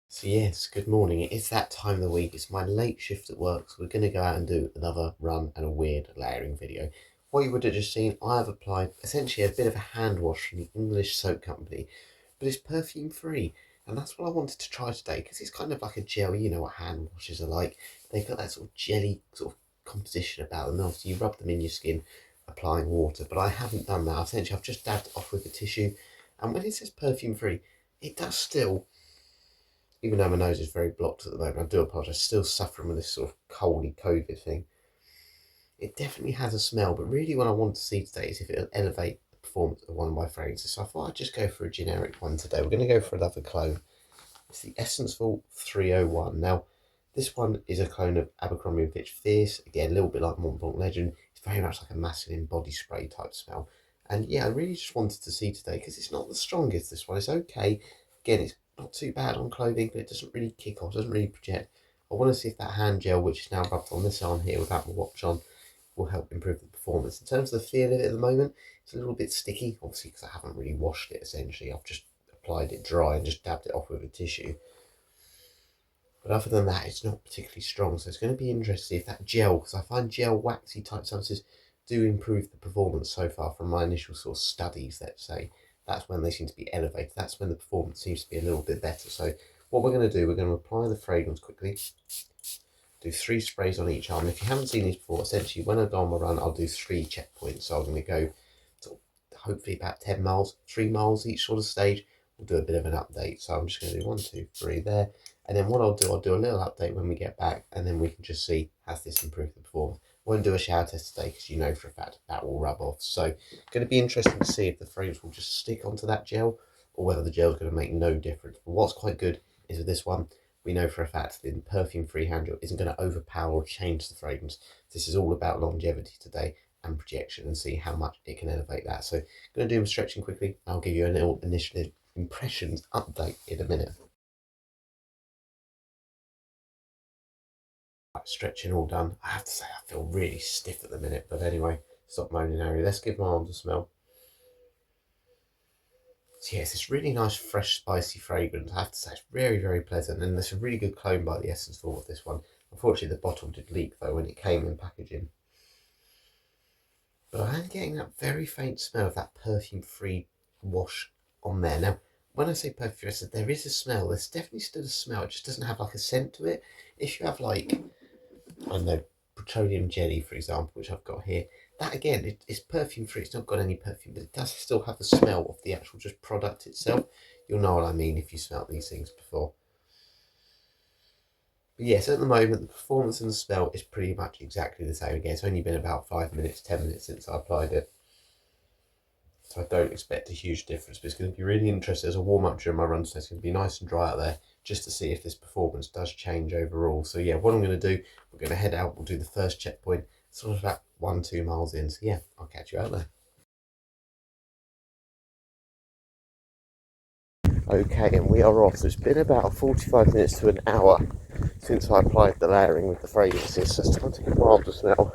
So yes, good morning. It is that time of the week. It's my late shift at work, so we're going to go out and do another run and a weird layering video. What you would have just seen, I have applied essentially a bit of a hand wash from the English soap company, but it's perfume free. And that's what I wanted to try today, because it's kind of like a gel. You know what hand washes are like. They've got that sort of jelly sort of composition about them. Obviously you rub them in your skin, applying water, but I haven't done that. Essentially I've just dabbed it off with a tissue. And when it says perfume free, it does still, even though my nose is very blocked at the moment, I do apologise, still suffering with this sort of coldy COVID thing. It definitely has a smell, but really what I want to see today is if it'll elevate the performance of one of my fragrances. So I thought I'd just go for a generic one today. We're going to go for another clone. It's the Essence-Full 301. Now, this one is a clone of Abercrombie & Fitch Fierce. Again, a little bit like Mont Blanc Legend. It's very much like a masculine body spray type smell. And yeah, I really just wanted to see today, because it's not the strongest, this one. It's okay. Again, it's not too bad on clothing, but it doesn't really kick off, doesn't really project. I want to see if that hand gel, which is now rubbed on this arm here without my watch on, will help improve the performance. In terms of the feel of it at the moment, it's a little bit sticky, obviously because I haven't really washed it essentially. I've just applied it dry and just dabbed it off with a tissue. But other than that, it's not particularly strong. So it's going to be interesting if that gel, because I find gel waxy type substances do improve the performance so far from my initial sort of studies, let's say. That's when they seem to be elevated. That's when the performance seems to be a little bit better. So what we're going to do, we're going to apply the fragrance quickly. Do 3 sprays on each arm. If you haven't seen these before, essentially when I go on my run, I'll do 3 checkpoints. So I'm going to go sort of hopefully about 10 miles, 3 miles each sort of stage. We'll do a bit of an update. So I'm just going to do 1, 2, 3 there. And then what I'll do a little update when we get back, and then we can just see, has this improved the performance. Won't do a shower test today, because you know for a fact that will rub off. So going to be interesting to see if the fragrance will just stick onto that gel, or whether the gel is going to make no difference. But what's quite good is with this one, we know for a fact that the perfume-free hand gel isn't going to overpower or change the fragrance. This is all about longevity today and projection, and see how much it can elevate that. So going to do some stretching quickly. I'll give you a little initial impressions update in a minute. Stretching all done. I have to say I feel really stiff at the minute, but anyway, stop moaning, Harry. Let's give my arms a smell. So yeah, it's this really nice, fresh, spicy fragrance. I have to say it's very, very pleasant, and there's a really good clone by the Essence-Full of this one. Unfortunately, the bottle did leak though when it came in packaging. But I am getting that very faint smell of that perfume-free wash on there. Now, when I say perfume, I said there is a smell. There's definitely still a smell. It just doesn't have like a scent to it. If you have like, I don't know, petroleum jelly, for example, which I've got here. That again, it's perfume free. It's not got any perfume, but it does still have the smell of the actual just product itself. You'll know what I mean if you smelt these things before. But yes, at the moment, the performance and the smell is pretty much exactly the same. Again, it's only been about 5 minutes, 10 minutes since I applied it. So I don't expect a huge difference, but it's going to be really interesting as a warm-up during my run, so it's going to be nice and dry out there, just to see if this performance does change overall. So yeah, what I'm going to do, we're going to head out, we'll do the first checkpoint, sort of about 1-2 miles in. So yeah, I'll catch you out there. Okay, and we are off. So it's been about 45 minutes to an hour since I applied the layering with the fragrances, so it's time to give my arms a smell.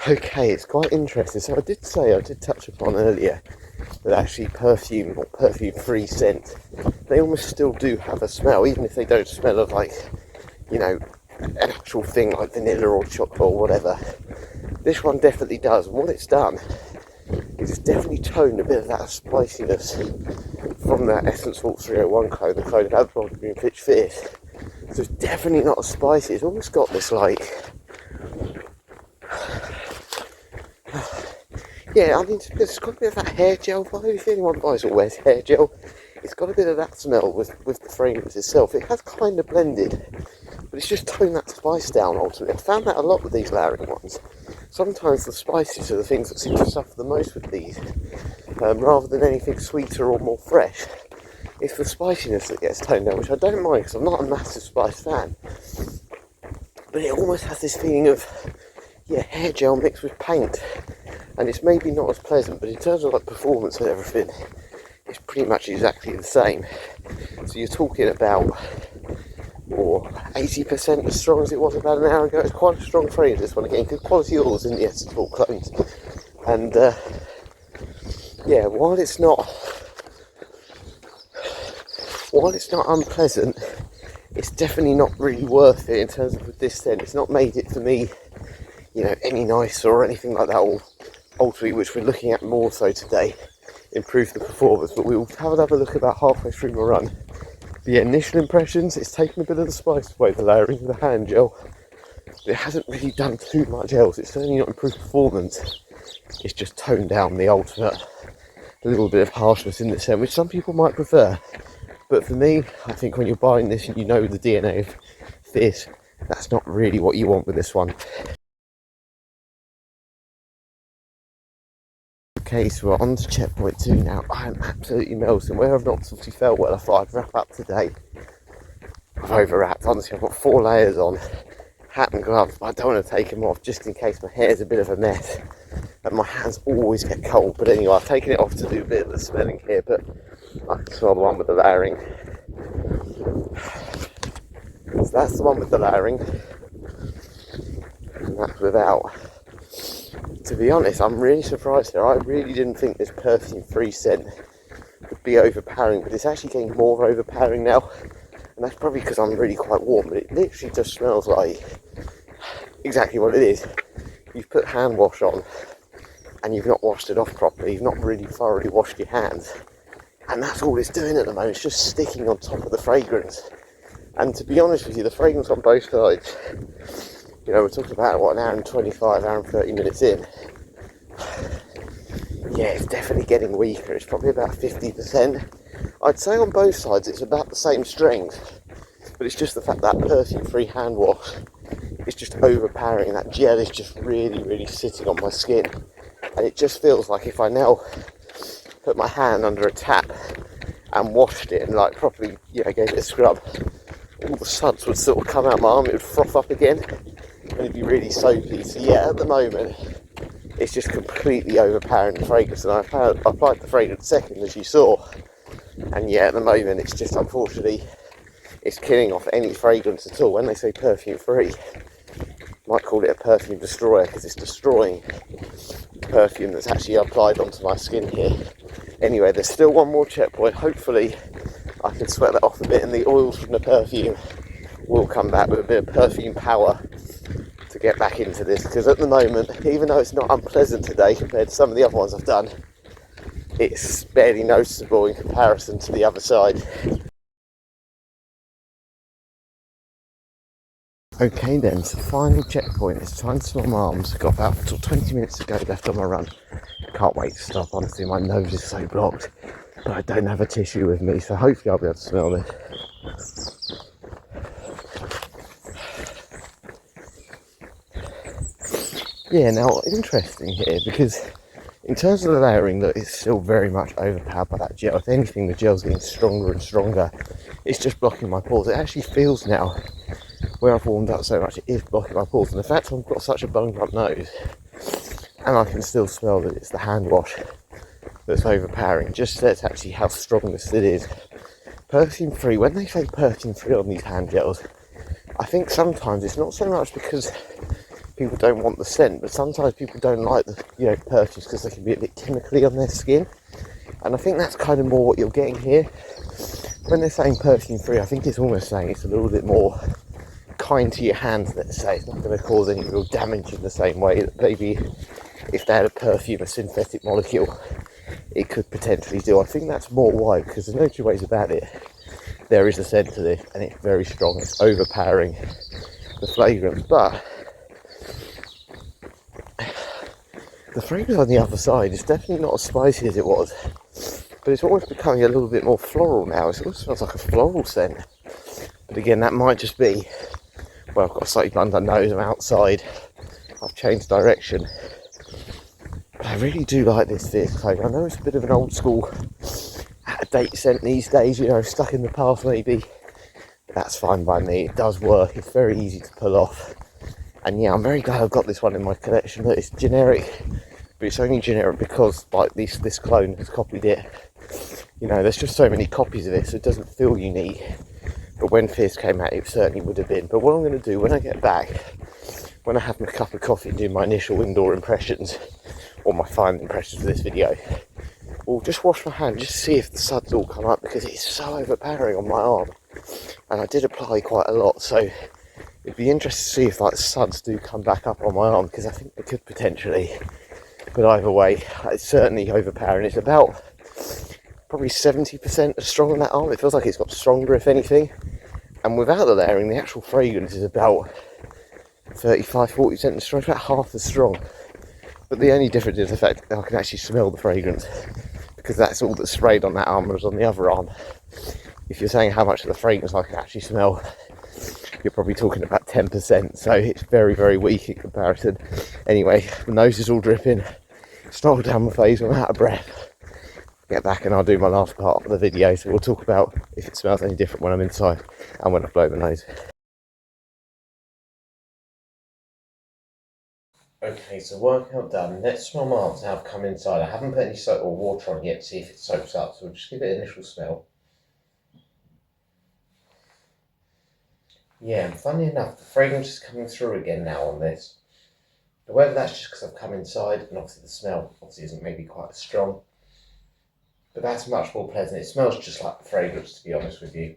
Okay, it's quite interesting. So I did touch upon earlier that actually perfume or perfume-free scent, they almost still do have a smell, even if they don't smell of like, you know, an actual thing like vanilla or chocolate or whatever. This one definitely does, and what it's done is it's definitely toned a bit of that spiciness from that Essence-Full 301 clone, the clone of Ambroxan & Fitch Fierce. So it's definitely not as spicy. It's almost got this like, yeah, I mean, it's got a bit of that hair gel vibe. If anyone buys or wears hair gel, it's got a bit of that smell with the fragrance itself. It has kind of blended, but it's just toned that spice down ultimately. I found that a lot with these layering ones. Sometimes the spices are the things that seem to suffer the most with these, rather than anything sweeter or more fresh. It's the spiciness that gets toned down, which I don't mind because I'm not a massive spice fan. But it almost has this feeling of, yeah, hair gel mixed with paint. And it's maybe not as pleasant, but in terms of like performance and everything, it's pretty much exactly the same. So you're talking about, or 80% as strong as it was about an hour ago. It's quite a strong fragrance, this one. Again, good quality oils in the Essence-Full clones. And yeah, while it's not while it's not unpleasant, it's definitely not really worth it in terms of with this scent. It's not made it for me, you know, any nicer or anything like that, or ultimately, which we're looking at more so today, improve the performance. But we'll have another look about halfway through my run. The initial impressions, it's taken a bit of the spice away, the layering of the hand gel. It hasn't really done too much else. It's certainly not improved performance. It's just toned down the ultimate little bit of harshness in the scent, which some people might prefer. But for me, I think when you're buying this and you know the DNA of this, that's not really what you want with this one. Okay, so we're on to checkpoint 2 now. I'm absolutely melting. Where I've not obviously felt well, I thought I'd wrap up today. I've overwrapped. Honestly, I've got 4 layers on, hat and gloves, but I don't want to take them off just in case my hair's a bit of a mess. And my hands always get cold. But anyway, I've taken it off to do a bit of the smelling here, but I can smell the one with the layering. So that's the one with the layering. And that's without. To be honest, I'm really surprised here. I really didn't think this perfume-free scent would be overpowering, but it's actually getting more overpowering now. And that's probably because I'm really quite warm, but it literally just smells like exactly what it is. You've put hand wash on and you've not washed it off properly. You've not really thoroughly washed your hands. And that's all it's doing at the moment. It's just sticking on top of the fragrance. And to be honest with you, the fragrance on both sides, you know, we're talking about, what, an hour and 25, hour and 30 minutes in. Yeah, it's definitely getting weaker. It's probably about 50%. I'd say on both sides it's about the same strength, but it's just the fact that perfume-free hand wash is just overpowering. That gel is just really, really sitting on my skin. And it just feels like if I now put my hand under a tap and washed it and like properly, you know, gave it a scrub, all the suds would sort of come out my arm, it would froth up again, and it'd be really soapy. So yeah, at the moment, it's just completely overpowering the fragrance, and I applied the fragrance second, as you saw, and yeah, at the moment, it's just, unfortunately, it's killing off any fragrance at all. When they say perfume-free, might call it a perfume destroyer, because it's destroying perfume that's actually applied onto my skin here. Anyway, there's still one more checkpoint. Hopefully, I can sweat that off a bit, and the oils from the perfume will come back with a bit of perfume power to get back into this, because at the moment, even though it's not unpleasant today compared to some of the other ones I've done, it's barely noticeable in comparison to the other side. Okay then, so final checkpoint. It's time to smell my arms. Got about 20 minutes to go left on my run. Can't wait to stop, honestly. My nose is so blocked, but I don't have a tissue with me, so hopefully I'll be able to smell this. Yeah, now interesting here, because in terms of the layering, that it's still very much overpowered by that gel. If anything, the gel's getting stronger and stronger. It's just blocking my pores. It actually feels now, where I've warmed up so much, it is blocking my pores. And the fact I've got such a bunged up nose, and I can still smell that it's the hand wash that's overpowering, just says actually how strong this it is. Perfume-free, when they say perfume-free on these hand gels, I think sometimes it's not so much because people don't want the scent, but sometimes people don't like the, you know, perfumes because they can be a bit chemically on their skin. And I think that's kind of more what you're getting here. When they're saying perfume-free, I think it's almost saying it's a little bit more kind to your hands, let's say. It's not going to cause any real damage in the same way that maybe if they had a perfume, a synthetic molecule, it could potentially do. I think that's more why, because there's no two ways about it. There is a scent to this, and it's very strong. It's overpowering the fragrance, but the fragrance on the other side is definitely not as spicy as it was, but it's almost becoming a little bit more floral now. It almost smells like a floral scent. But again, that might just be, well, I've got a slightly blunt nose, I'm outside, I've changed direction. But I really do like this clothing. I know it's a bit of an old school, out of date scent these days, you know, stuck in the past maybe. That's fine by me, it does work, it's very easy to pull off. And yeah, I'm very glad I've got this one in my collection. That it's generic, but it's only generic because like this clone has copied it. You know, there's just so many copies of it, so it doesn't feel unique. But when Fierce came out, it certainly would have been. But what I'm going to do when I get back, when I have my cup of coffee and do my initial indoor impressions, or my final impressions of this video, will just wash my hand just to see if the suds all come up, because it's so overpowering on my arm. And I did apply quite a lot, so it'd be interesting to see if like the suds do come back up on my arm, because I think they could potentially. But either way, it's certainly overpowering. It's about probably 70% as strong on that arm. It feels like it's got stronger, if anything. And without the layering, the actual fragrance is about 35-40% as strong. It's about half as strong. But the only difference is the fact that I can actually smell the fragrance, because that's all that's sprayed on that arm, whereas on the other arm, if you're saying how much of the fragrance I can actually smell, you're probably talking about 10%, so it's very, very weak in comparison. Anyway, the nose is all dripping, snotted down my face, I'm out of breath. Get back and I'll do my last part of the video, so we'll talk about if it smells any different when I'm inside and when I blow my nose. Okay, so workout done. Let's smell my arms now. I've come inside. I haven't put any soap or water on yet to see if it soaks up, so we'll just give it an initial smell. Yeah, and funny enough, the fragrance is coming through again now on this. But whether that's just because I've come inside, and obviously the smell obviously isn't maybe quite as strong, but that's much more pleasant. It smells just like the fragrance, to be honest with you.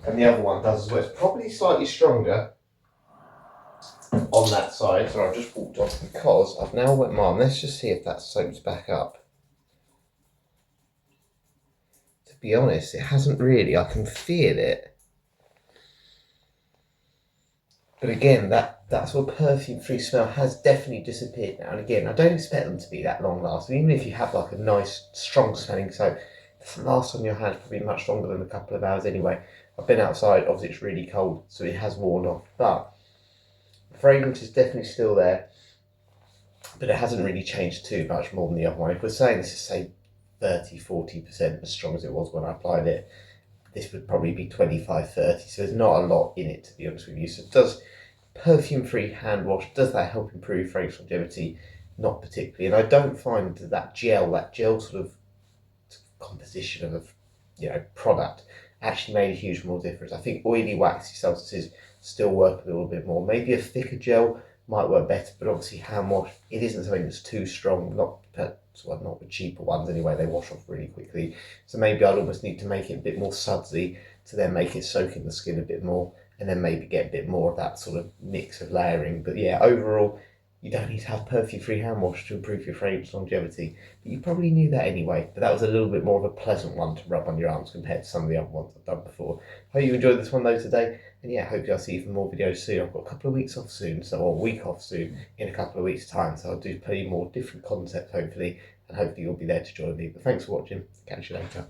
And the other one does as well. It's probably slightly stronger on that side, so I've just walked off because I've now wet my arm. Let's just see if that soaks back up. To be honest, it hasn't really. I can feel it. But again, that sort of perfume-free smell has definitely disappeared now. And again, I don't expect them to be that long lasting. Even if you have like a nice, strong smelling soap, it doesn't last on your hands probably much longer than a couple of hours anyway. I've been outside, obviously it's really cold, so it has worn off. But the fragrance is definitely still there, but it hasn't really changed too much more than the other one. If we're saying this is, say, 30-40% as strong as it was when I applied it, this would probably be 25-30, so there's not a lot in it, to be honest with you. So does perfume-free hand wash, does that help improve fragrance longevity? Not particularly, and I don't find that gel sort of composition of a product actually made a huge more difference. I think oily waxy substances still work a little bit more. Maybe a thicker gel might work better, but obviously hand wash, it isn't something that's too strong, not with cheaper ones anyway, they wash off really quickly. So maybe I'd almost need to make it a bit more sudsy to then make it soak in the skin a bit more, and then maybe get a bit more of that sort of mix of layering. But yeah, overall, you don't need to have perfume-free hand wash to improve your fragrance longevity. But you probably knew that anyway, but that was a little bit more of a pleasant one to rub on your arms compared to some of the other ones I've done before. Hope you enjoyed this one though today, and yeah, hopefully I'll see you for more videos soon. I've got a couple of weeks off soon, or a week off soon in a couple of weeks' time, so I'll do plenty more different concepts hopefully, and hopefully you'll be there to join me. But thanks for watching, catch you later.